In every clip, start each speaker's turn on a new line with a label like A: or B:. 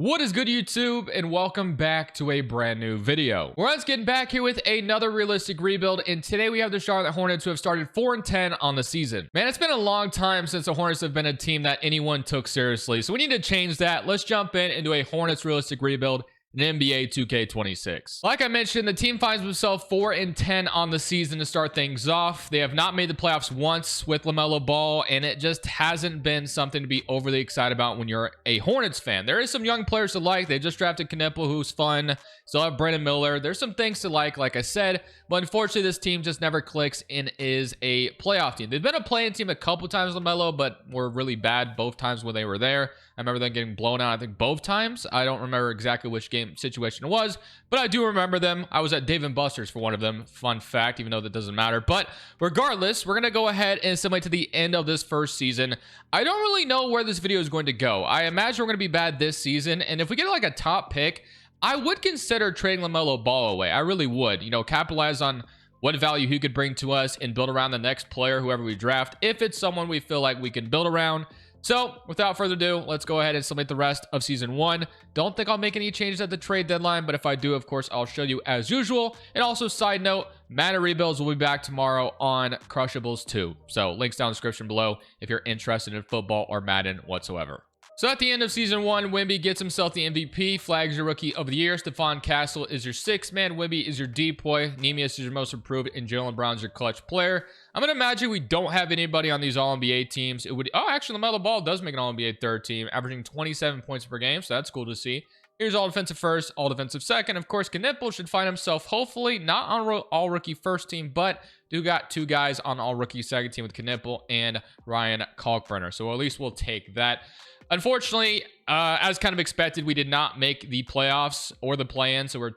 A: What is good, YouTube, and welcome back to a brand new video. We're just getting back here with another realistic rebuild, and today we have the Charlotte Hornets, who have started 4-10 on the season. Man, it's been a long time since the Hornets have been a team that anyone took seriously, so we need to change that. Let's jump into a Hornets realistic rebuild in NBA 2K26. Like I mentioned, the team finds themselves 4-10 on the season to start things off. They have not made the playoffs once with LaMelo Ball, and it just hasn't been something to be overly excited about when you're a Hornets fan. There is some young players to like. They just drafted Knipple, who's fun. Still have Brandon Miller. There's some things to like I said, but unfortunately this team just never clicks and is a playoff team. They've been a playing team a couple times, LaMelo, but were really bad both times when they were there. I remember them getting blown out, I think both times. I don't remember exactly which game situation it was, but I do remember them. I was at Dave & Buster's for one of them. Fun fact, even though that doesn't matter. But regardless, we're going to go ahead and simulate to the end of this first season. I don't really know where this video is going to go. I imagine we're going to be bad this season, and if we get like a top pick, I would consider trading LaMelo Ball away. I really would. You know, capitalize on what value he could bring to us and build around the next player, whoever we draft, if it's someone we feel like we can build around. So without further ado, let's go ahead and submit the rest of season 1. Don't think I'll make any changes at the trade deadline, but if I do, of course, I'll show you as usual. And also, side note, Madden Rebuilds will be back tomorrow on Crushables 2. So links down in the description below if you're interested in football or Madden whatsoever. So at the end of season 1, Wemby gets himself the MVP, Flags your rookie of the year, Stephon Castle is your 6th man, Wemby is your depoy, Neemias is your most improved, and Jalen Brown's your clutch player. I'm going to imagine we don't have anybody on these All-NBA teams. It would, actually, LaMelo Ball does make an All-NBA third team, averaging 27 points per game, so that's cool to see. Here's all defensive first, all defensive second. Of course, Knipple should find himself, hopefully, not on all rookie first team, but do got 2 guys on all rookie second team with Knipple and Ryan Kalkbrenner. So at least we'll take that. Unfortunately, as kind of expected, we did not make the playoffs or the play-in. So we're,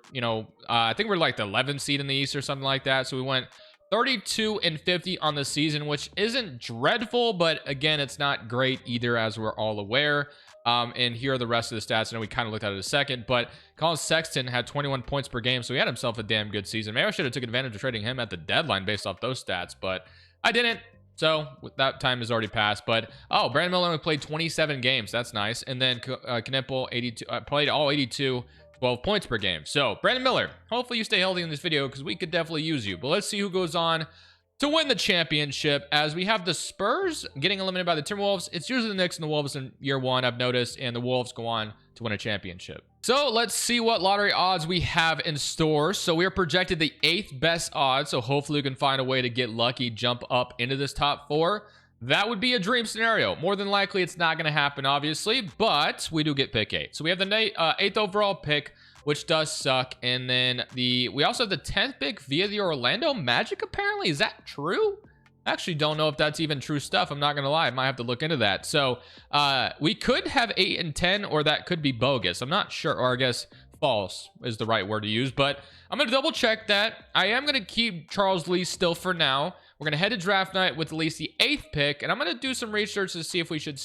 A: I think we're like the 11th seed in the East or something like that. So we went 32-50 on the season, which isn't dreadful, but again, it's not great either, as we're all aware. And here are the rest of the stats. I know we kind of looked at it in a second, but Colin Sexton had 21 points per game, so he had himself a damn good season. Maybe I should have took advantage of trading him at the deadline based off those stats, but I didn't. So that time has already passed. But Brandon Miller only played 27 games. That's nice. And then Knipple 82 played all 82, 12 points per game. So Brandon Miller, hopefully you stay healthy in this video, because we could definitely use you. But let's see who goes on to win the championship, as we have the Spurs getting eliminated by the Timberwolves. It's usually the Knicks and the Wolves in year 1, I've noticed, and the Wolves go on to win a championship. So let's see what lottery odds we have in store. So we are projected the 8th best odds, so hopefully we can find a way to get lucky, jump up into this top 4. That would be a dream scenario. More than likely it's not going to happen, obviously, but we do get pick 8. So we have the 8th overall pick, which does suck. And then we also have the 10th pick via the Orlando Magic, apparently. Is that true? I actually don't know if that's even true stuff. I'm not going to lie. I might have to look into that. So we could have 8 and 10, or that could be bogus. I'm not sure, or I guess false is the right word to use, but I'm going to double check that. I am going to keep Charles Lee still for now. We're going to head to draft night with at least the 8th pick, and I'm going to do some research to see if we should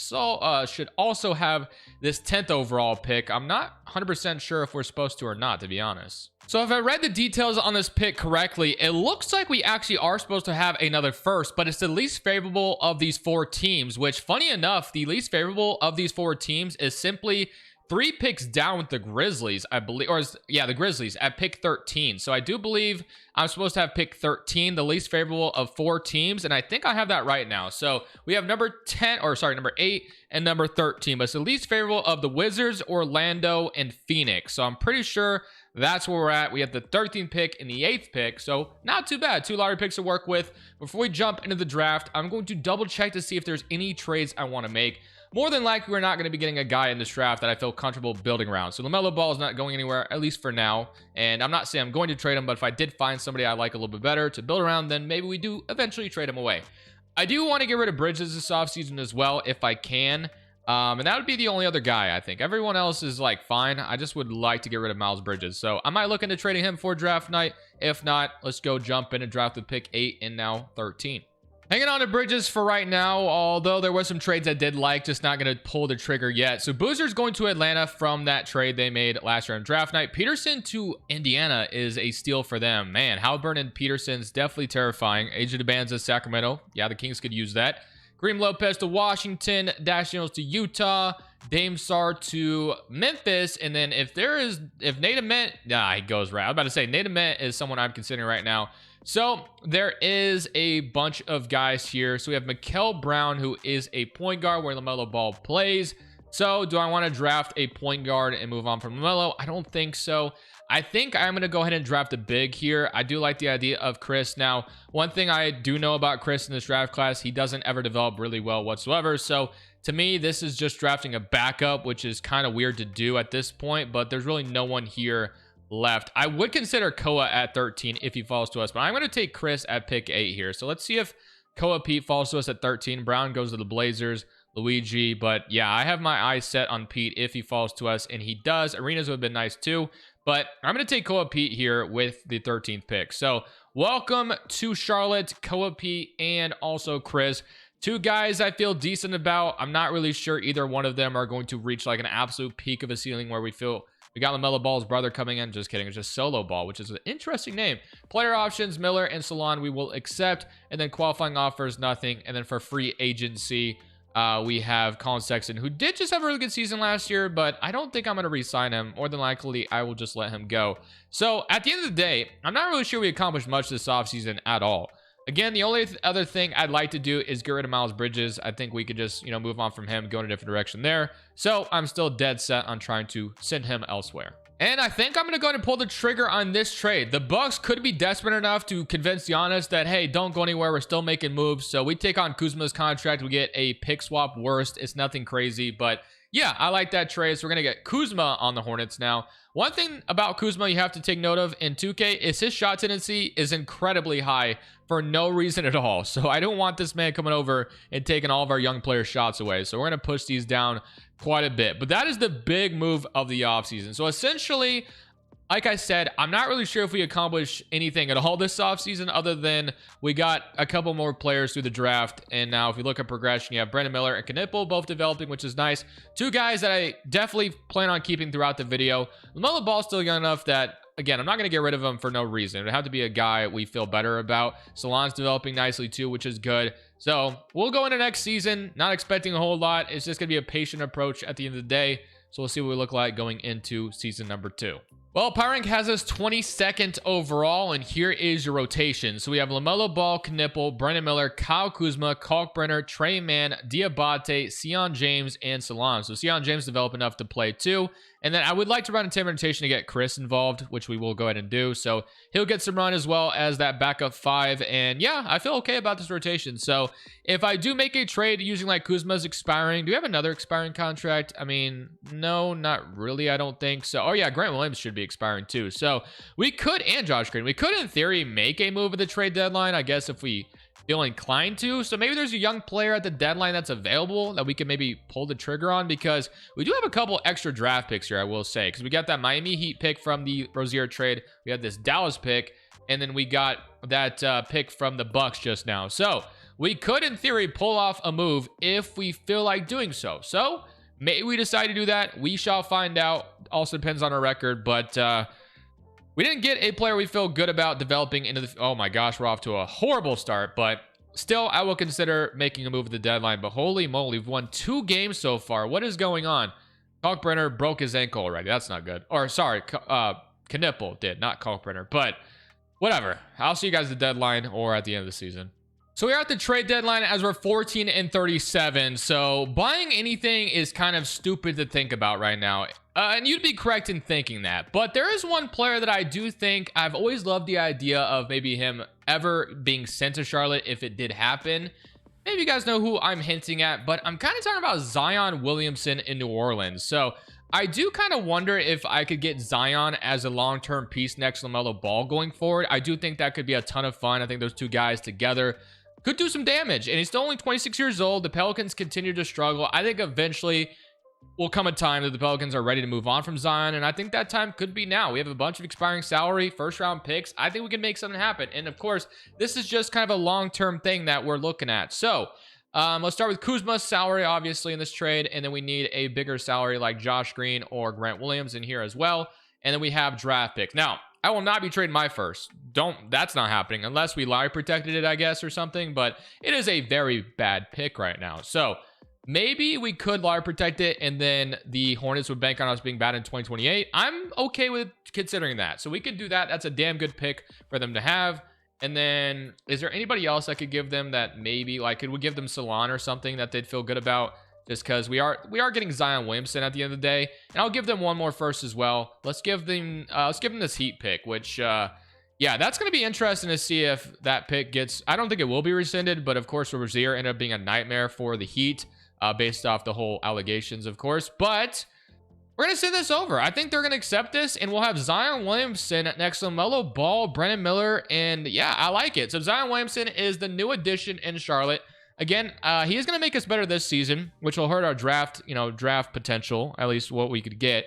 A: also have this 10th overall pick. I'm not 100% sure if we're supposed to or not, to be honest. So if I read the details on this pick correctly, it looks like we actually are supposed to have another first, but it's the least favorable of these 4 teams, which, funny enough, the least favorable of these 4 teams is simply 3 picks down with the Grizzlies, I believe, the Grizzlies at pick 13. So I do believe I'm supposed to have pick 13, the least favorable of 4 teams, and I think I have that right now. So we have number 8 and number 13, but it's the least favorable of the Wizards, Orlando, and Phoenix. So I'm pretty sure that's where we're at. We have the 13th pick and the 8th pick, so not too bad. 2 lottery picks to work with. Before we jump into the draft, I'm going to double check to see if there's any trades I want to make. More than likely, we're not going to be getting a guy in this draft that I feel comfortable building around. So LaMelo Ball is not going anywhere, at least for now. And I'm not saying I'm going to trade him, but if I did find somebody I like a little bit better to build around, then maybe we do eventually trade him away. I do want to get rid of Bridges this offseason as well, if I can. And that would be the only other guy, I think. Everyone else is like fine. I just would like to get rid of Miles Bridges. So I might look into trading him for draft night. If not, let's go jump in and draft with pick 8 and now 13. Hanging on to Bridges for right now, although there was some trades I did like, just not going to pull the trigger yet. So Boozer's going to Atlanta from that trade they made last year on draft night. Peterson to Indiana is a steal for them. Man, Halliburton and Peterson's definitely terrifying. AJ DeBanza, Sacramento. Yeah, the Kings could use that. Kareem Lopez to Washington. Dash Daniels to Utah. Dame Sar to Memphis. And then if Nate Ament, he goes right. I was about to say Nate Ament is someone I'm considering right now. So there is a bunch of guys here. So we have Mikal Brown, who is a point guard where LaMelo Ball plays. So do I want to draft a point guard and move on from LaMelo? I don't think so. I think I'm going to go ahead and draft a big here. I do like the idea of Chris. Now, one thing I do know about Chris in this draft class, he doesn't ever develop really well whatsoever. So to me, this is just drafting a backup, which is kind of weird to do at this point, but there's really no one here left. I would consider Koa at 13 if he falls to us, but I'm going to take Chris at pick 8 here. So let's see if Koa Pete falls to us at 13. Brown goes to the Blazers. Luigi, but yeah, I have my eyes set on Pete if he falls to us, and he does. Arenas would have been nice too, but I'm going to take Koa Pete here with the 13th pick. So welcome to Charlotte, Koa Pete, and also Chris. Two guys I feel decent about. I'm not really sure either one of them are going to reach like an absolute peak of a ceiling where we feel we got LaMelo Ball's brother coming in. Just kidding. It's just Solo Ball, which is an interesting name. Player options, Miller and Salon, we will accept. And then qualifying offers, nothing. And then for free agency, we have Colin Sexton, who did just have a really good season last year, but I don't think I'm going to re-sign him. More than likely, I will just let him go. So at the end of the day, I'm not really sure we accomplished much this offseason at all. Again, the only other thing I'd like to do is get rid of Miles Bridges. I think we could just, move on from him, go in a different direction there. So I'm still dead set on trying to send him elsewhere. And I think I'm going to go ahead and pull the trigger on this trade. The Bucks could be desperate enough to convince Giannis that, hey, don't go anywhere. We're still making moves. So we take on Kuzma's contract. We get a pick swap worst. It's nothing crazy, but yeah, I like that trade. So we're going to get Kuzma on the Hornets now. One thing about Kuzma you have to take note of in 2K is his shot tendency is incredibly high for no reason at all. So I don't want this man coming over and taking all of our young players' shots away. So we're going to push these down quite a bit. But that is the big move of the offseason. So essentially, like I said, I'm not really sure if we accomplish anything at all this offseason other than we got a couple more players through the draft. And now if you look at progression, you have Brandon Miller and Knipple both developing, which is nice. Two guys that I definitely plan on keeping throughout the video. LaMelo Ball's still young enough that, again, I'm not going to get rid of him for no reason. It would have to be a guy we feel better about. Salon's developing nicely too, which is good. So we'll go into next season, not expecting a whole lot. It's just going to be a patient approach at the end of the day. So we'll see what we look like going into season number 2. Well, Power Rank has us 22nd overall, and here is your rotation. So we have LaMelo Ball, Knipple, Brandon Miller, Kyle Kuzma, Kalkbrenner, Trey Mann, Diabate, Sion James, and Salon. So Sion James developed enough to play too. And then I would like to run a team rotation to get Chris involved, which we will go ahead and do. So he'll get some run as well as that backup 5. And yeah, I feel okay about this rotation. So if I do make a trade using like Kuzma's expiring, do we have another expiring contract? I mean, no, not really. I don't think so. Oh yeah, Grant Williams should be expiring too. So we could, and Josh Green, we could in theory make a move at the trade deadline, I guess, if we feel inclined to. So maybe there's a young player at the deadline that's available that we can maybe pull the trigger on, because we do have a couple extra draft picks here, I will say, because we got that Miami Heat pick from the Rozier trade. We have this Dallas pick, and then we got that pick from the Bucks just now. So we could in theory pull off a move if we feel like doing so. So maybe we decide to do that. We shall find out. Also depends on our record, but we didn't get a player we feel good about developing into the... Oh my gosh, we're off to a horrible start, but still, I will consider making a move at the deadline. But holy moly, we've won 2 games so far. What is going on? Kalkbrenner broke his ankle already. That's not good. Or sorry, Knipple did, not Kalkbrenner. But whatever. I'll see you guys at the deadline or at the end of the season. So we're at the trade deadline as we're 14 and 37. So buying anything is kind of stupid to think about right now. And you'd be correct in thinking that. But there is one player that I do think I've always loved the idea of maybe him ever being sent to Charlotte if it did happen. Maybe you guys know who I'm hinting at, but I'm kind of talking about Zion Williamson in New Orleans. So I do kind of wonder if I could get Zion as a long-term piece next to LaMelo Ball going forward. I do think that could be a ton of fun. I think those two guys together could do some damage, and he's still only 26 years old. The Pelicans continue to struggle. I think eventually will come a time that the Pelicans are ready to move on from Zion, and I think that time could be now. We have a bunch of expiring salary, first-round picks. I think we can make something happen, and of course, this is just kind of a long-term thing that we're looking at. So let's start with Kuzma's salary, obviously, in this trade, and then we need a bigger salary like Josh Green or Grant Williams in here as well, and then we have draft picks. Now, I will not be trading my first. That's not happening unless we live protected it, I guess, or something. But it is a very bad pick right now. So Maybe we could lottery protect it, and then the Hornets would bank on us being bad in 2028. I'm okay with considering that. So we could do that. That's a damn good pick for them to have. And then is there anybody else I could give them that maybe, like, could we give them Salon or something that they'd feel good about? Just because we are getting Zion Williamson at the end of the day. And I'll give them one more first as well. Let's give them this Heat pick, which yeah, that's going to be interesting to see if that pick gets, I don't think it will be rescinded, but of course Rozier ended up being a nightmare for the Heat. Based off the whole allegations, of course, but we're going to send this over. I think they're going to accept this, and we'll have Zion Williamson next to LaMelo Ball, Brandon Miller, and yeah, I like it. So Zion Williamson is the new addition in Charlotte. Again, he is going to make us better this season, which will hurt our draft potential, at least what we could get.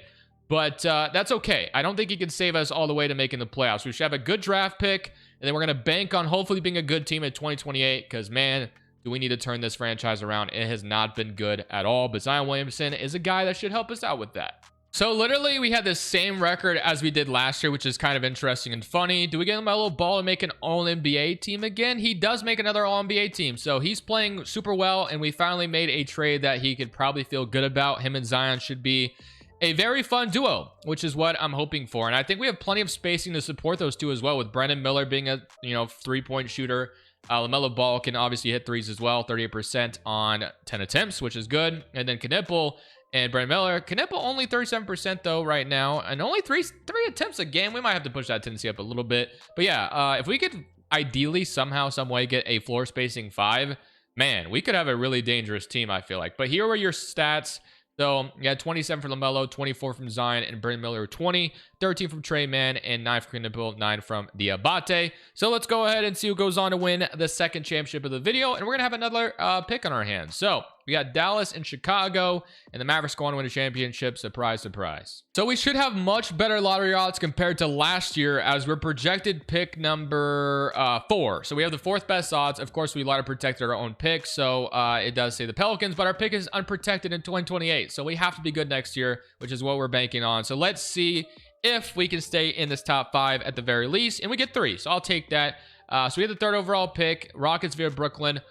A: But that's okay. I don't think he can save us all the way to making the playoffs. We should have a good draft pick, and then we're going to bank on hopefully being a good team in 2028, because, man, do we need to turn this franchise around? It has not been good at all, but Zion Williamson is a guy that should help us out with that. So literally we had the same record as we did last year, which is kind of interesting and funny. Do we get LaMelo Ball to make an all-NBA team again? He does make another all-NBA team, so he's playing super well, and we finally made a trade that he could probably feel good about. Him and Zion should be a very fun duo, which is what I'm hoping for. And I think we have plenty of spacing to support those two as well, with Brandon Miller being a three-point shooter. LaMelo Ball can obviously hit threes as well, 38% on 10 attempts, which is good. And then Knipple and Brandon Miller. Knipple only 37% though right now, and only three attempts a game. We might have to push that tendency up a little bit. But yeah, if we could ideally somehow, some way get a floor spacing 5, man, we could have a really dangerous team, I feel like. But here are your stats. So, yeah, 27 from LaMelo, 24 from Zion, and Brandon Miller 20, 13 from Trey Mann, and 9 from Knipple, 9 from Diabate. So let's go ahead and see who goes on to win the second championship of the video, and we're going to have another pick on our hands. So we got Dallas and Chicago, and the Mavericks go on to win a championship. Surprise, surprise. So we should have much better lottery odds compared to last year, as we're projected pick number 4. So we have the 4th best odds. Of course, we lottery protected our own pick, so it does say the Pelicans, but our pick is unprotected in 2028. So we have to be good next year, which is what we're banking on. So let's see if we can stay in this top 5 at the very least, and we get 3. So I'll take that. So we have the 3rd overall pick, Rockets via Brooklyn.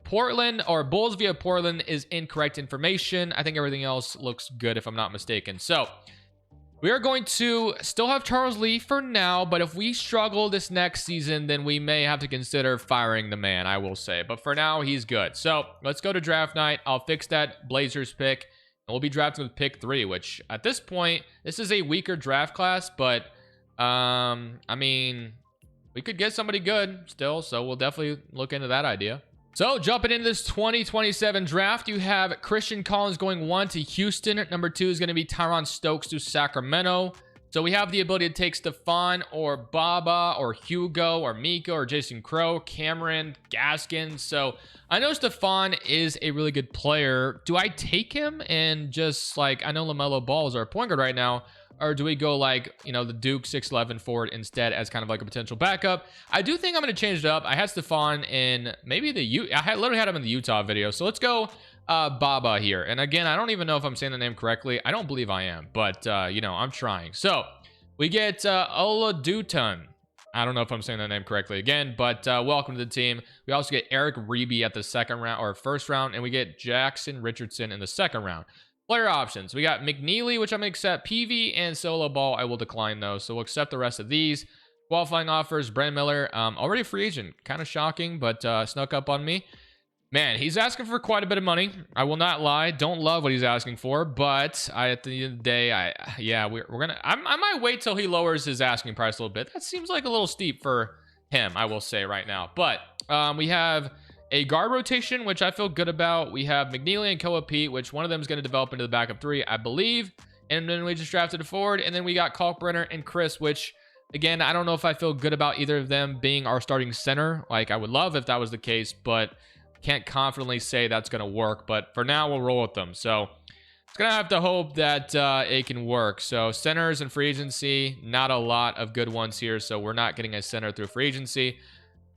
A: Portland, or Bulls via Portland, is incorrect information. I think everything else looks good if I'm not mistaken. So we are going to still have Charles Lee for now, but if we struggle this next season, then we may have to consider firing the man, I will say. But for now, he's good. So let's go to draft night. I'll fix that Blazers pick, and we'll be drafting with pick 3, which at this point, this is a weaker draft class, but I mean, we could get somebody good still, so we'll definitely look into that idea. So jumping into this 2027 draft, you have Christian Collins going 1 to Houston. Number 2 is going to be Tyron Stokes to Sacramento. So we have the ability to take Stephon or Baba or Hugo or Mika or Jason Crow, Cameron, Gaskins. So I know Stephon is a really good player. Do I take him and just, like, I know LaMelo Ball is our point guard right now, or do we go like, the Duke 6'11" forward instead as kind of like a potential backup? I do think I'm going to change it up. I had Stephon in maybe I literally had him in the Utah video. So let's go Baba here. And again, I don't even know if I'm saying the name correctly. I don't believe I am, but I'm trying. So we get Ola Dutton. I don't know if I'm saying that name correctly again, but welcome to the team. We also get Eric Reeby at the second round or first round, and we get Jackson Richardson in the second round. Player options. We got McNeely, which I'm going to accept. PV and Solo Ball, I will decline those. So we'll accept the rest of these. Qualifying offers, Brandon Miller, already a free agent. Kind of shocking, but snuck up on me. Man, he's asking for quite a bit of money. I will not lie. Don't love what he's asking for, but at the end of the day, I might wait till he lowers his asking price a little bit. That seems like a little steep for him, I will say right now. But we have a guard rotation, which I feel good about. We have McNeely and Koa Pete, which one of them is going to develop into the backup 3, I believe. And then we just drafted a forward. And then we got Kalkbrenner and Chris, which, again, I don't know if I feel good about either of them being our starting center. Like, I would love if that was the case, but can't confidently say that's going to work. But for now, we'll roll with them. So it's going to have to hope that it can work. So centers and free agency, not a lot of good ones here. So we're not getting a center through free agency.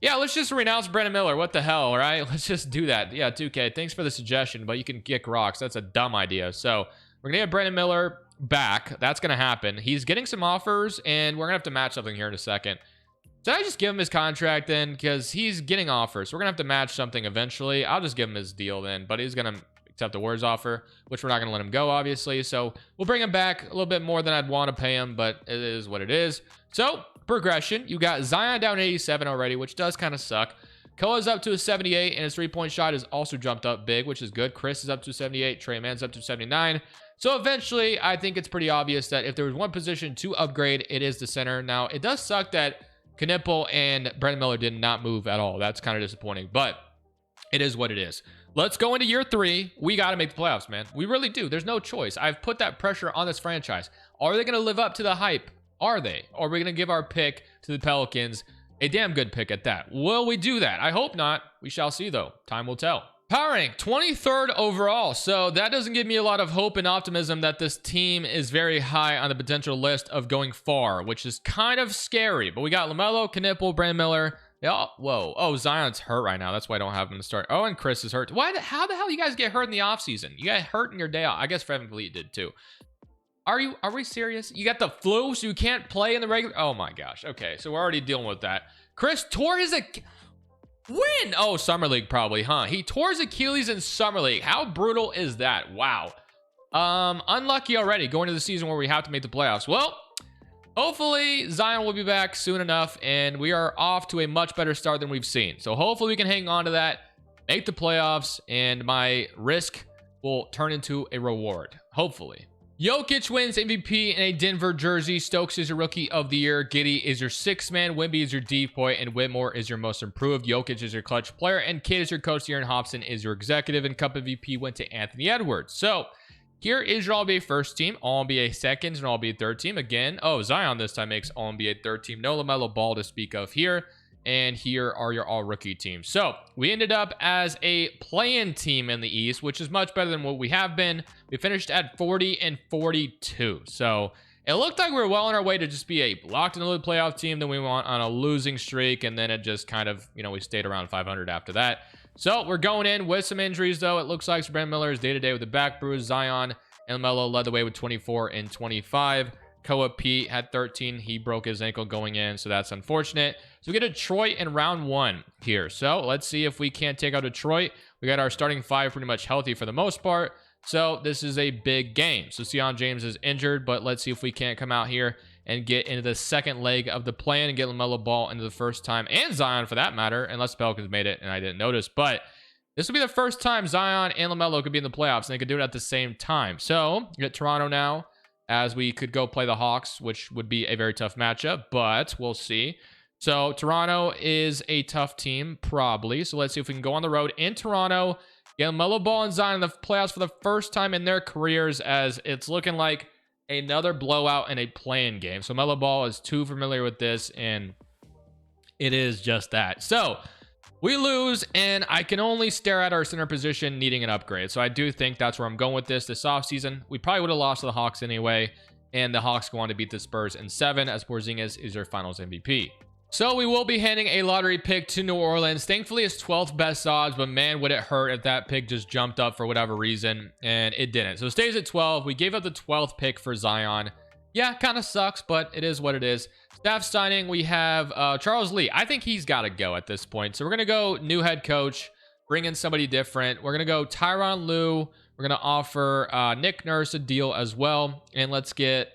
A: Yeah, let's just renounce Brandon Miller. What the hell, right? Let's just do that. Yeah, 2K, thanks for the suggestion, but you can kick rocks. That's a dumb idea. So we're going to get Brandon Miller back. That's going to happen. He's getting some offers, and we're going to have to match something here in a second. Did I just give him his contract then? Because he's getting offers. We're going to have to match something eventually. I'll just give him his deal then, but he's going to accept the Warriors offer, which we're not going to let him go, obviously. So we'll bring him back a little bit more than I'd want to pay him, but it is what it is. So progression, you got Zion down 87 already, which does kind of suck. Koa's up to a 78, and his three-point shot has also jumped up big, which is good. Chris is up to 78. Trey Mann's up to 79. So eventually, I think it's pretty obvious that if there was one position to upgrade, it is the center. Now, it does suck that Knipple and Brandon Miller did not move at all. That's kind of disappointing, but it is what it is. Let's go into year 3. We got to make the playoffs, man. We really do. There's no choice. I've put that pressure on this franchise. Are they going to live up to the hype? Are they? Or are we going to give our pick to the Pelicans? A damn good pick at that. Will we do that? I hope not. We shall see, though. Time will tell. Power rank, 23rd overall. So that doesn't give me a lot of hope and optimism that this team is very high on the potential list of going far, which is kind of scary. But we got LaMelo, Knipple, Brandon Miller. Yeah, whoa. Oh, Zion's hurt right now. That's why I don't have him to start. Oh, and Chris is hurt. How the hell you guys get hurt in the offseason? You got hurt in your day off. I guess Fred VanVleet did too. Are we serious? You got the flu, so you can't play in the regular? Oh my gosh. Okay, so we're already dealing with that. Chris tore his when? Oh, Summer League probably, huh? He tore his Achilles in Summer League. How brutal is that? Wow. Unlucky already going to the season where we have to make the playoffs. Well, hopefully Zion will be back soon enough, and we are off to a much better start than we've seen. So hopefully we can hang on to that, make the playoffs, and my risk will turn into a reward. Hopefully. Jokic wins MVP in a Denver jersey. Stokes is your rookie of the year. Giddey is your sixth man. Wemby is your decoy, and Whitmore is your most improved. Jokic is your clutch player, and Kidd is your coach of the year, and Hobson is your executive. And Cup MVP went to Anthony Edwards. So here is your All-NBA first team, All-NBA second, and All-NBA third team. Again, oh, Zion this time makes All-NBA third team. No LaMelo Ball to speak of here. And here are your all-rookie teams. So we ended up as a play-in team in the East, which is much better than what we have been. We finished at 40-42. So it looked like we were well on our way to just be a locked-in-the-loop playoff team. Then we went on a losing streak, and then it just kind of, we stayed around 500 after that. So we're going in with some injuries, though. It looks like Brandon Miller is day-to-day with a back bruise. Zion and LaMelo led the way with 24 and 25. Koa Pete had 13. He broke his ankle going in, so that's unfortunate. So we get Detroit in round 1 here. So let's see if we can't take out Detroit. We got our starting 5 pretty much healthy for the most part. So this is a big game. So Sion James is injured, but let's see if we can't come out here and get into the second leg of the plan and get LaMelo Ball into the first time, and Zion for that matter, unless the Pelicans made it and I didn't notice. But this will be the first time Zion and LaMelo could be in the playoffs, and they could do it at the same time. So we get Toronto now, as we could go play the Hawks, which would be a very tough matchup, but we'll see. So Toronto is a tough team, probably. So let's see if we can go on the road in Toronto, get LaMelo Ball and Zion in the playoffs for the first time in their careers, as it's looking like another blowout in a play-in game. So LaMelo Ball is too familiar with this, and it is just that. So we lose, and I can only stare at our center position needing an upgrade. So I do think that's where I'm going with this offseason. We probably would have lost to the Hawks anyway, and the Hawks go on to beat the Spurs in 7, as Porzingis is their finals MVP. So we will be handing a lottery pick to New Orleans. Thankfully, it's 12th best odds, but man, would it hurt if that pick just jumped up for whatever reason, and it didn't. So it stays at 12. We gave up the 12th pick for Zion. Yeah, kind of sucks, but it is what it is. Staff signing, we have Charles Lee. I think he's got to go at this point. So we're going to go new head coach, bring in somebody different. We're going to go Tyronn Lue. We're going to offer Nick Nurse a deal as well. And let's get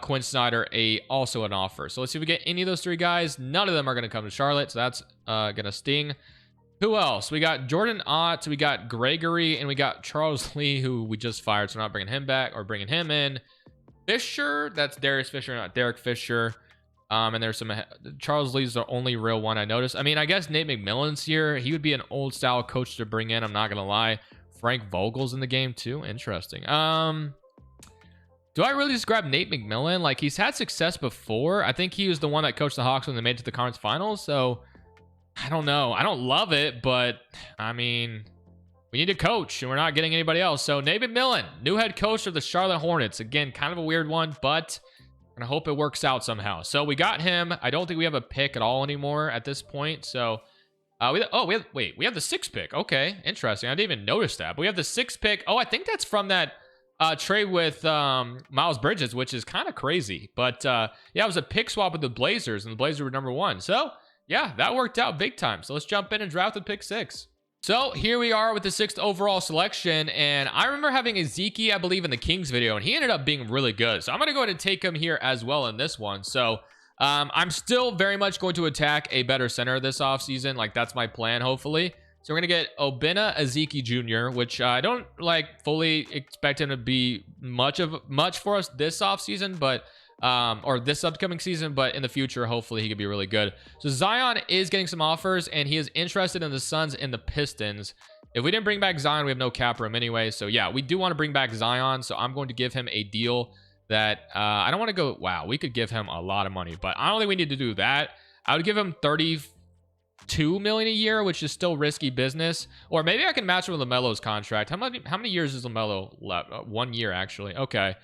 A: Quinn Snyder also an offer. So let's see if we get any of those 3 guys. None of them are going to come to Charlotte, so that's going to sting. Who else? We got Jordan Ott, we got Gregory, and we got Charles Lee, who we just fired, so we're not bringing him back or bringing him in. Fisher, that's Darius Fisher, not Derek Fisher. And there's some Charles Lee's the only real one I noticed. I mean, I guess Nate McMillan's here. He would be an old style coach to bring in. I'm not gonna lie. Frank Vogel's in the game too. Interesting. Do I really just grab Nate McMillan? Like, he's had success before. I think he was the one that coached the Hawks when they made it to the conference finals. So I don't know. I don't love it, but I mean, we need a coach, and we're not getting anybody else. So Nate McMillan, new head coach of the Charlotte Hornets. Again, kind of a weird one, but I hope it works out somehow. So we got him. I don't think we have a pick at all anymore at this point. So we have the 6th pick. Okay, interesting. I didn't even notice that. But we have the 6th pick. Oh, I think that's from that trade with Miles Bridges, which is kind of crazy. But yeah, it was a pick swap with the Blazers, and the Blazers were number 1. So yeah, that worked out big time. So let's jump in and draft with pick 6. So here we are with the 6th overall selection, and I remember having Ezeki, I believe, in the Kings video, and he ended up being really good. So I'm going to go ahead and take him here as well in this one. So I'm still very much going to attack a better center this offseason. Like, that's my plan, hopefully. So we're going to get Obinna Ezeki Jr., which I don't like fully expect him to be much for us this offseason, but or this upcoming season, but in the future, hopefully he could be really good. So Zion is getting some offers, and he is interested in the Suns and the Pistons. If we didn't bring back Zion, we have no cap room anyway. So yeah, we do want to bring back Zion. So I'm going to give him a deal that I don't want to go, wow, we could give him a lot of money, but I don't think we need to do that. I would give him 32 million a year, which is still risky business. Or maybe I can match with LaMelo's contract. How many years is LaMelo left? 1 year, actually. Okay.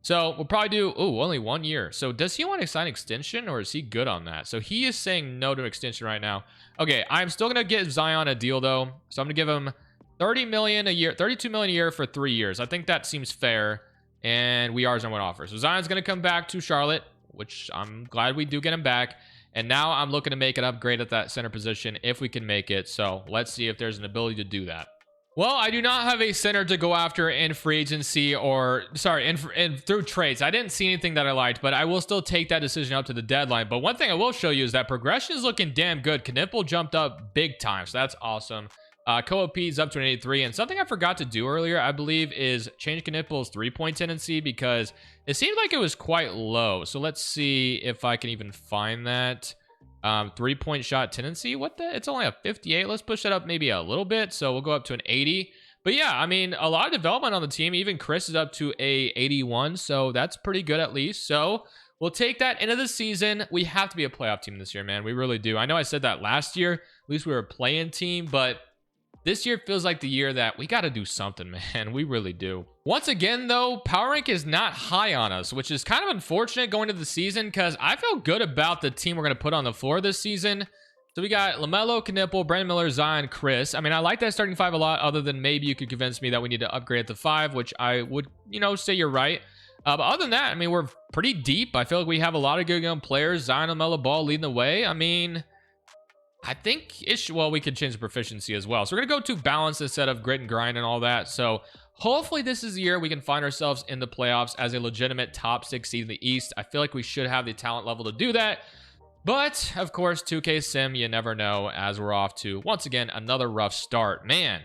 A: So we'll probably do, only 1 year. So does he want to sign extension, or is he good on that? So he is saying no to extension right now. Okay, I'm still going to give Zion a deal though. So I'm going to give him 30 million a year, 32 million a year for 3 years. I think that seems fair. And we are on one offer. So Zion's going to come back to Charlotte, which I'm glad we do get him back. And now I'm looking to make an upgrade at that center position if we can make it. So let's see if there's an ability to do that. Well, I do not have a center to go after in free agency, or sorry, in through trades. I didn't see anything that I liked, but I will still take that decision up to the deadline. But one thing I will show you is that progression is looking damn good. Knipple jumped up big time, so that's awesome. Co-op is up to an 83, and something I forgot to do earlier, I believe, is change Knipple's three-point tendency, because it seemed like it was quite low. So let's see if I can even find that. 3-point shot tendency, what the, it's only a 58. Let's push that up maybe a little bit, so we'll go up to an 80. But yeah, I mean, a lot of development on the team. Even Chris is up to a 81, so that's pretty good at least. So we'll take that into the season. We have to be a playoff team this year, man. We really do. I know I said that last year, at least we were a play-in team, but this year feels like the year that we got to do something, man. We really do. Once again, though, power rank is not high on us, which is kind of unfortunate going into the season, because I feel good about the team we're going to put on the floor this season. So we got LaMelo, Knipple, Brandon Miller, Zion, Chris. I mean, I like that starting 5 a lot, other than maybe you could convince me that we need to upgrade at the 5, which I would, say you're right. But other than that, I mean, we're pretty deep. I feel like we have a lot of good young players. Zion and LaMelo Ball leading the way. I mean, I think well, we could change the proficiency as well. So we're going to go to balance instead of grit and grind and all that. So hopefully this is the year we can find ourselves in the playoffs as a legitimate top 6 seed in the East. I feel like we should have the talent level to do that. But of course, 2K Sim, you never know, as we're off to, once again, another rough start. Man,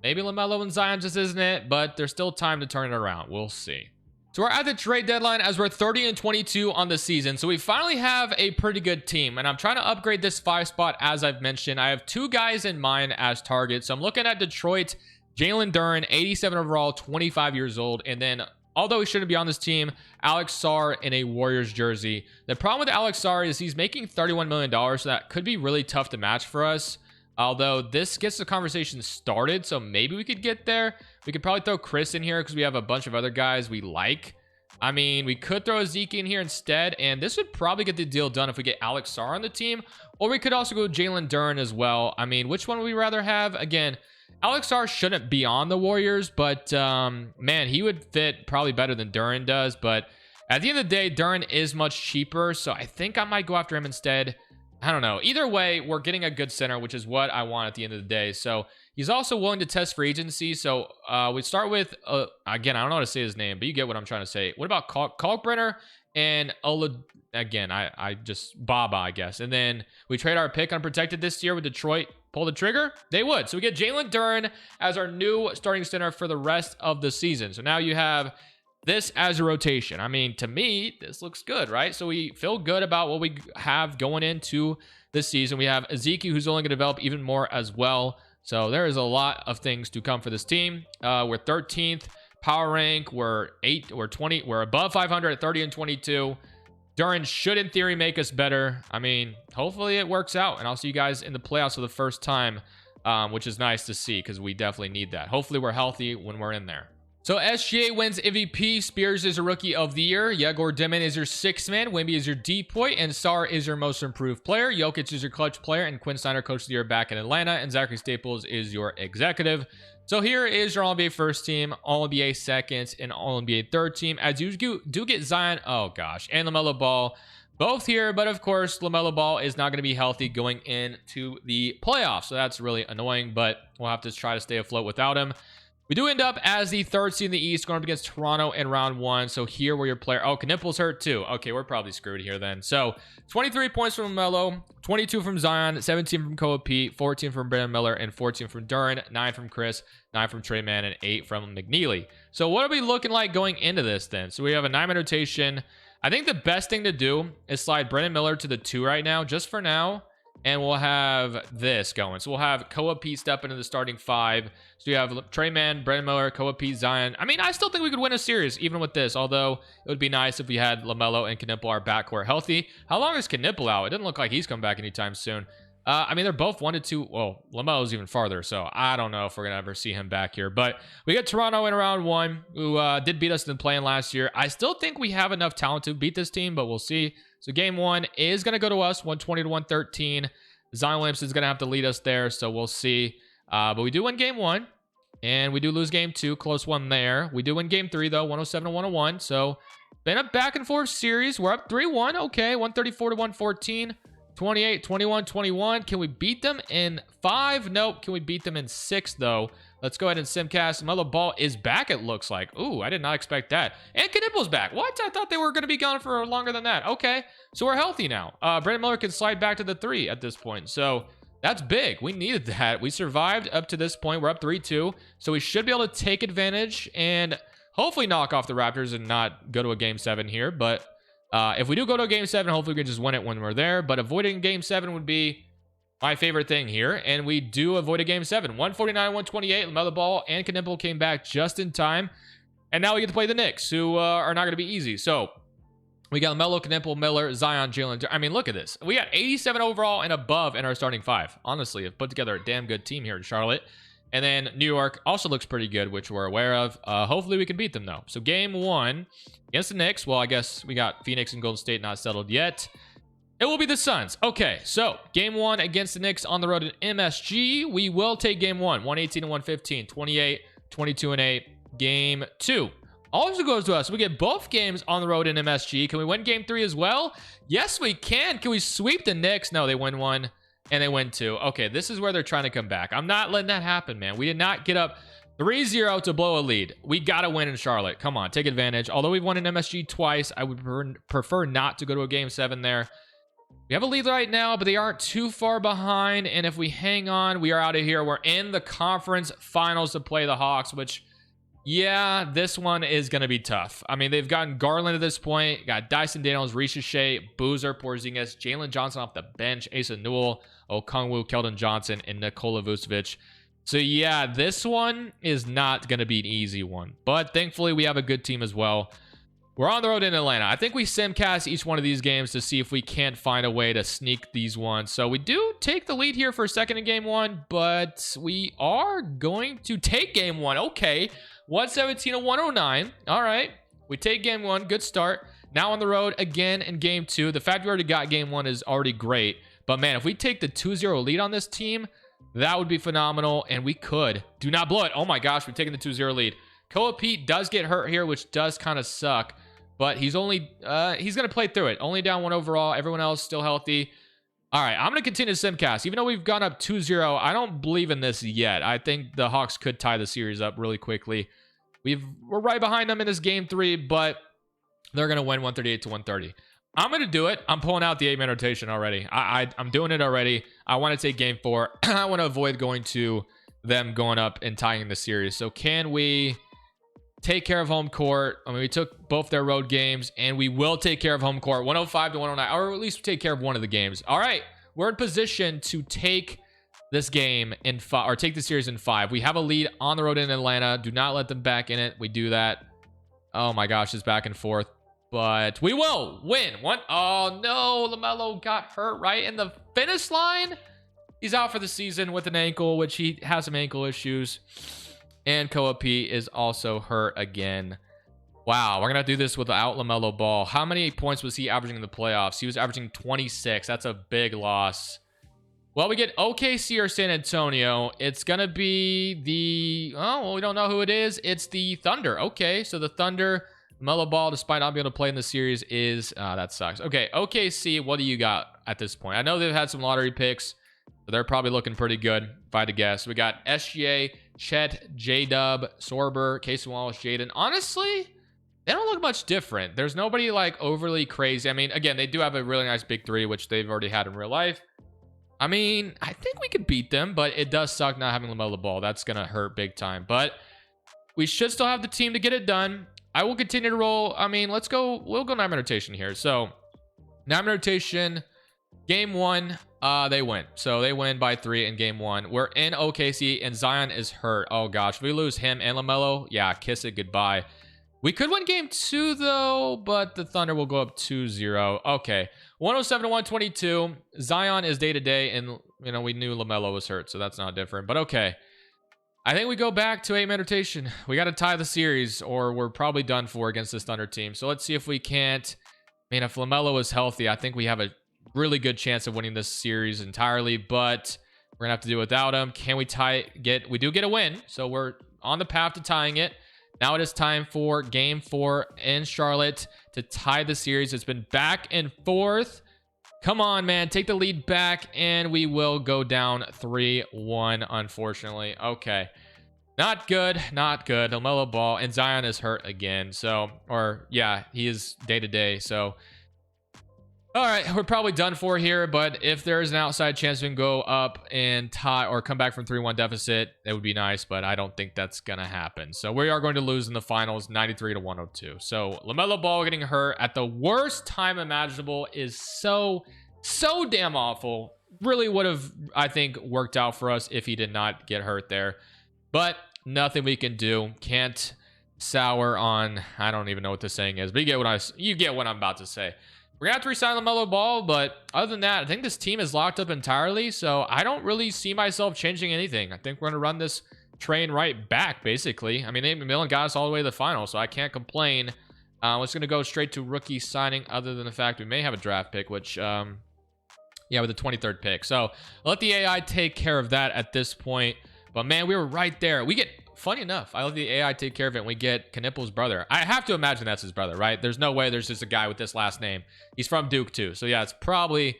A: maybe LaMelo and Zion just isn't it, but there's still time to turn it around. We'll see. So we're at the trade deadline as we're 30-22 on the season. So we finally have a pretty good team, and I'm trying to upgrade this 5 spot as I've mentioned. I have 2 guys in mind as targets. So I'm looking at Detroit, Jalen Duren, 87 overall, 25 years old. And then, although he shouldn't be on this team, Alex Sarr in a Warriors jersey. The problem with Alex Sarr is he's making $31 million, so that could be really tough to match for us. Although this gets the conversation started, so maybe we could get there. We could probably throw Chris in here because we have a bunch of other guys we like. I mean, we could throw Zeke in here instead, and this would probably get the deal done if we get Alex Sarr on the team. Or we could also go Jalen Duren as well. I mean, which one would we rather have? Again, Alex Sarr shouldn't be on the Warriors, but man, he would fit probably better than Duren does. But at the end of the day, Duren is much cheaper, so I think I might go after him instead. I don't know. Either way, we're getting a good center, which is what I want at the end of the day. So he's also willing to test free agency. So we start with, again, I don't know how to say his name, but you get what I'm trying to say. What about Kalkbrenner and Ola? Again, I just Baba, I guess. And then we trade our pick unprotected this year with Detroit. Pull the trigger? They would. So we get Jalen Duren as our new starting center for the rest of the season. So now you have this as a rotation. I mean, to me, this looks good, right? So we feel good about what we have going into this season. We have Ezeki, who's only going to develop even more as well. So there is a lot of things to come for this team. We're 13th power rank. We're 20. We're above 500 at 30-22. Duren should, in theory, make us better. I mean, hopefully it works out, and I'll see you guys in the playoffs for the first time, which is nice to see because we definitely need that. Hopefully we're healthy when we're in there. So SGA wins MVP. Spears is a rookie of the year. Yegor Dimon is your 6th man. Wemby is your D-point. And Sarr is your most improved player. Jokic is your clutch player. And Quinn Snyder, coach of the year back in Atlanta. And Zachary Staples is your executive. So here is your All-NBA first team, All-NBA second, and All-NBA third team. As you do get Zion, oh gosh, and LaMelo Ball. both here, but of course, LaMelo Ball is not going to be healthy going into the playoffs, so that's really annoying, but we'll have to try to stay afloat without him. We do end up as the third seed in the East, going up against Toronto in round one. So here where your player... Oh, Knipple's hurt too. Okay, we're probably screwed here then. So 23 points from LaMelo, 22 from Zion, 17 from Koa Pete, 14 from Brandon Miller, and 14 from Duren, 9 from Chris, 9 from Trey Mann, and 8 from McNeely. So what are we looking like going into this then? So we have a 9-man rotation. I think the best thing to do is slide Brandon Miller to the 2 right now, just for now. And we'll have this going. So we'll have Koa Pete step into the starting 5. So you have Trey Mann, Brandon Miller, Koa Pete, Zion. I mean, I still think we could win a series even with this, although it would be nice if we had LaMelo and Knipple, our backcourt, healthy. How long is Knipple out? It doesn't look like he's come back anytime soon. I mean, they're both 1 to 2. Well, LaMelo's even farther, so I don't know if we're going to ever see him back here. But we got Toronto in round 1, who did beat us in the play-in last year. I still think we have enough talent to beat this team, but we'll see. So game 1 is going to go to us, 120 to 113. Zion Williamson is going to have to lead us there, so we'll see. But we do win game 1, and we do lose game 2. Close one there. We do win game 3, though, 107 to 101. So been a back-and-forth series. We're up 3-1. Okay, 134 to 114. 28, 21, 21. Can we beat them in 5? Nope. Can we beat them in 6, though? Let's go ahead and simcast. Melo Ball is back, it looks like. Ooh, I did not expect that. And Knipple's back. What? I thought they were going to be gone for longer than that. Okay, so we're healthy now. Brandon Miller can slide back to the 3 at this point. So that's big. We needed that. We survived up to this point. We're up 3-2. So we should be able to take advantage and hopefully knock off the Raptors and not go to a Game 7 here. But if we do go to a Game 7, hopefully we can just win it when we're there. But avoiding Game 7 would be my favorite thing here. And we do avoid a Game 7. 149-128. LaMelo Ball and Knipple came back just in time. And now we get to play the Knicks, who are not going to be easy. So we got LaMelo, Knipple, Miller, Zion, Jalen. I mean, look at this. We got 87 overall and above in our starting 5. Honestly, I've put together a damn good team here in Charlotte. And then New York also looks pretty good, which we're aware of. Hopefully we can beat them, though. So game 1 against the Knicks. Well, I guess we got Phoenix and Golden State not settled yet. It will be the Suns. Okay, so game 1 against the Knicks on the road at MSG. We will take game 1, 118 to 115, 28, 22 and 8. Game 2 also goes to us. We get both games on the road in MSG. Can we win game 3 as well? Yes, we can. Can we sweep the Knicks? No, they win 1 and they win 2. Okay, this is where they're trying to come back. I'm not letting that happen, man. We did not get up 3-0 to blow a lead. We got to win in Charlotte. Come on, take advantage. Although we've won in MSG twice, I would prefer not to go to a game 7 there. We have a lead right now, but they aren't too far behind. And if we hang on, we are out of here. We're in the conference finals to play the Hawks, which, yeah, this one is going to be tough. I mean, they've gotten Garland at this point. Got Dyson Daniels, Ricochet, Boozer, Porzingis, Jalen Johnson off the bench, Asa Newell, Okongwu, Keldon Johnson, and Nikola Vucevic. So, yeah, this one is not going to be an easy one. But thankfully, we have a good team as well. We're on the road in Atlanta. I think we simcast each one of these games to see if we can't find a way to sneak these ones. So we do take the lead here for a second in game 1, but we are going to take game 1. Okay, 117 to 109. All right, we take game 1. Good start. Now on the road again in game 2. The fact we already got game 1 is already great. But man, if we take the 2-0 lead on this team, that would be phenomenal, and we could. Do not blow it. Oh my gosh, we're taking the 2-0 lead. Koa Pete does get hurt here, which does kind of suck. But he's only, he's going to play through it. Only down 1 overall. Everyone else still healthy. All right, I'm going to continue to simcast. Even though we've gone up 2-0, I don't believe in this yet. I think the Hawks could tie the series up really quickly. We're right behind them in this game 3, but they're going to win 138 to 130. I'm going to do it. I'm pulling out the 8-man rotation already. I'm doing it already. I want to take game 4. I want to avoid going to them going up and tying the series. So can we take care of home court? I mean, we took both their road games, and we will take care of home court, 105 to 109, or at least take care of one of the games. All right, we're in position to take this game in 5, or take the series in 5. We have a lead on the road in Atlanta. Do not let them back in it. We do that. Oh my gosh, it's back and forth, but we will win. Oh no, LaMelo got hurt right in the finish line. He's out for the season with an ankle, which he has some ankle issues. And Koa Pete is also hurt again. Wow, we're going to do this without LaMelo Ball. How many points was he averaging in the playoffs? He was averaging 26. That's a big loss. Well, we get OKC or San Antonio. It's going to be the... Oh, well, we don't know who it is. It's the Thunder. Okay, so the Thunder LaMelo Ball, despite not being able to play in the series, is that sucks. Okay, OKC, what do you got at this point? I know they've had some lottery picks, so they're probably looking pretty good, if I had to guess. We got SGA, Chet, J-Dub, Sorber, Casey Wallace, Jaden. Honestly, they don't look much different. There's nobody like overly crazy. I mean, again, they do have a really nice big three, which they've already had in real life. I mean, I think we could beat them, but it does suck not having LaMelo Ball. That's going to hurt big time. But we should still have the team to get it done. I will continue to roll. I mean, let's go. We'll go 9-man rotation here. So 9-man rotation, game 1, they win. So they win by 3 in game 1. We're in OKC, and Zion is hurt. Oh, gosh. If we lose him and LaMelo, yeah, kiss it goodbye. We could win game 2, though, but the Thunder will go up 2-0. Okay. 107-122. Zion is day-to-day, and, you know, we knew LaMelo was hurt, so that's not different. But, okay. I think we go back to 8-man rotation. We got to tie the series, or we're probably done for against this Thunder team. So, let's see if we can't. I mean, if LaMelo is healthy, I think we have a really good chance of winning this series entirely, but we're going to have to do it without him. Can we tie? We do get a win, so we're on the path to tying it. Now it is time for game 4 in Charlotte to tie the series. It's been back and forth. Come on, man. Take the lead back, and we will go down 3-1, unfortunately. Okay. Not good. Not good. LaMelo Ball, and Zion is hurt again. So, or, yeah, he is day-to-day. So, all right, we're probably done for here, but if there is an outside chance we can go up and tie or come back from 3-1 deficit, it would be nice, but I don't think that's going to happen. So we are going to lose in the finals, 93-102. So LaMelo Ball getting hurt at the worst time imaginable is so damn awful. Really would have, I think, worked out for us if he did not get hurt there. But nothing we can do. Can't sour on, I don't even know what the saying is, but you get what I'm about to say. We're going to have to resign LaMelo Ball, but other than that, I think this team is locked up entirely, so I don't really see myself changing anything. I think we're going to run this train right back, basically. I mean, Nate McMillan got us all the way to the final, so I can't complain. We're just going to go straight to rookie signing, other than the fact we may have a draft pick, which, yeah, with the 23rd pick. So I'll let the AI take care of that at this point. But, man, we were right there. We get... Funny enough, I let the AI take care of it, and we get Knippel's brother. I have to imagine that's his brother, right? There's no way there's just a guy with this last name. He's from Duke, too. So, yeah, it's probably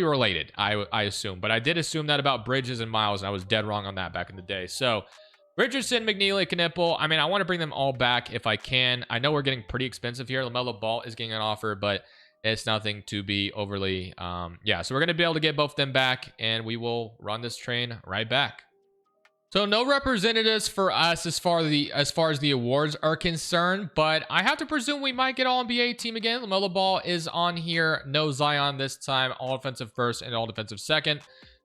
A: related, I assume. But I did assume that about Bridges and Miles, and I was dead wrong on that back in the day. So, Richardson, McNeely, Knippel. I mean, I want to bring them all back if I can. I know we're getting pretty expensive here. LaMelo Ball is getting an offer, but it's nothing to be overly... yeah, so we're going to be able to get both of them back, and we will run this train right back. So no representatives for us as far as the awards are concerned, but I have to presume we might get All-NBA team again. LaMelo Ball is on here. No Zion this time. All defensive first and all defensive second.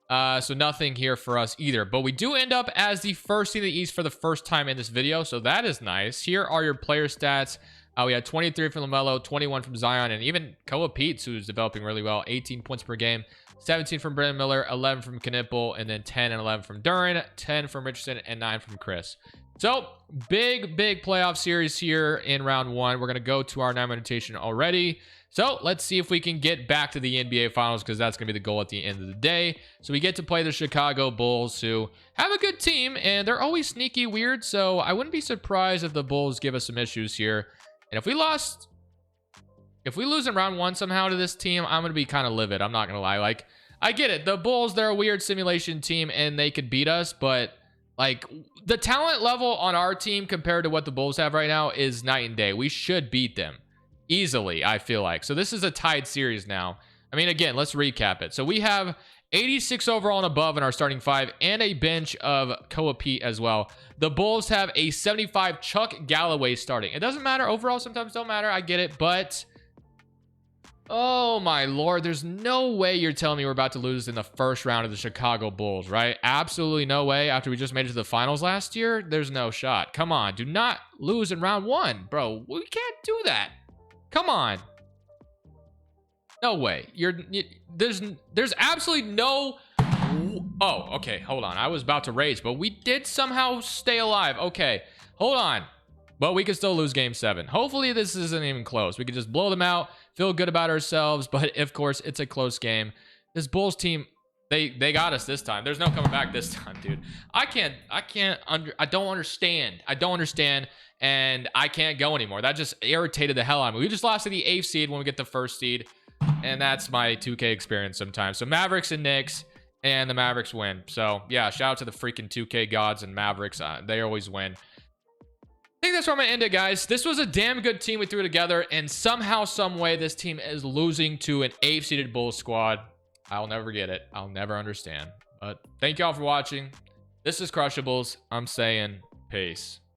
A: So nothing here for us either. But we do end up as the first team in the East for the first time in this video, so that is nice. Here are your player stats. We had 23 from LaMelo, 21 from Zion, and even Koa Peets, who's developing really well, 18 points per game. 17 from Brandon Miller, 11 from Knippel, and then 10 and 11 from Duren, 10 from Richardson, and 9 from Chris. So, big playoff series here in round 1. We're going to go to our 9-man rotation already. So, let's see if we can get back to the NBA Finals, because that's going to be the goal at the end of the day. So, we get to play the Chicago Bulls, who have a good team, and they're always sneaky weird, so I wouldn't be surprised if the Bulls give us some issues here. And if we lose in round 1 somehow to this team, I'm going to be kind of livid. I'm not going to lie. Like, I get it. The Bulls, they're a weird simulation team, and they could beat us. But, like, the talent level on our team compared to what the Bulls have right now is night and day. We should beat them easily, I feel like. So this is a tied series now. I mean, again, let's recap it. So we have 86 overall and above in our starting 5 and a bench of Koa Pete as well. The Bulls have a 75 Chuck Galloway starting. It doesn't matter. Overall sometimes don't matter. I get it, but... oh my lord, there's no way you're telling me we're about to lose in the first round of the Chicago Bulls, right? Absolutely no way. After we just made it to the finals last year, there's no shot. Come on, do not lose in round 1, bro. We can't do that. Come on. No way. There's absolutely no... oh, okay, hold on. I was about to rage, but we did somehow stay alive. Okay, hold on. But we could still lose game 7. Hopefully this isn't even close. We could just blow them out, feel good about ourselves, but of course it's a close game. This Bulls team, They got us this time. There's no coming back this time, dude. I don't understand, and I can't go anymore. That just irritated the hell out of me. We just lost to the 8th seed when we get the 1st seed, and that's my 2K experience sometimes. So Mavericks and Knicks, and the Mavericks win. So yeah, shout out to the freaking 2K gods and Mavericks. They always win. I think that's where I'm gonna end it, guys. This was a damn good team we threw together, and somehow, some way, this team is losing to an 8th seeded Bulls squad. I'll never get it. I'll never understand. But thank y'all for watching. This is Crushables. I'm saying peace.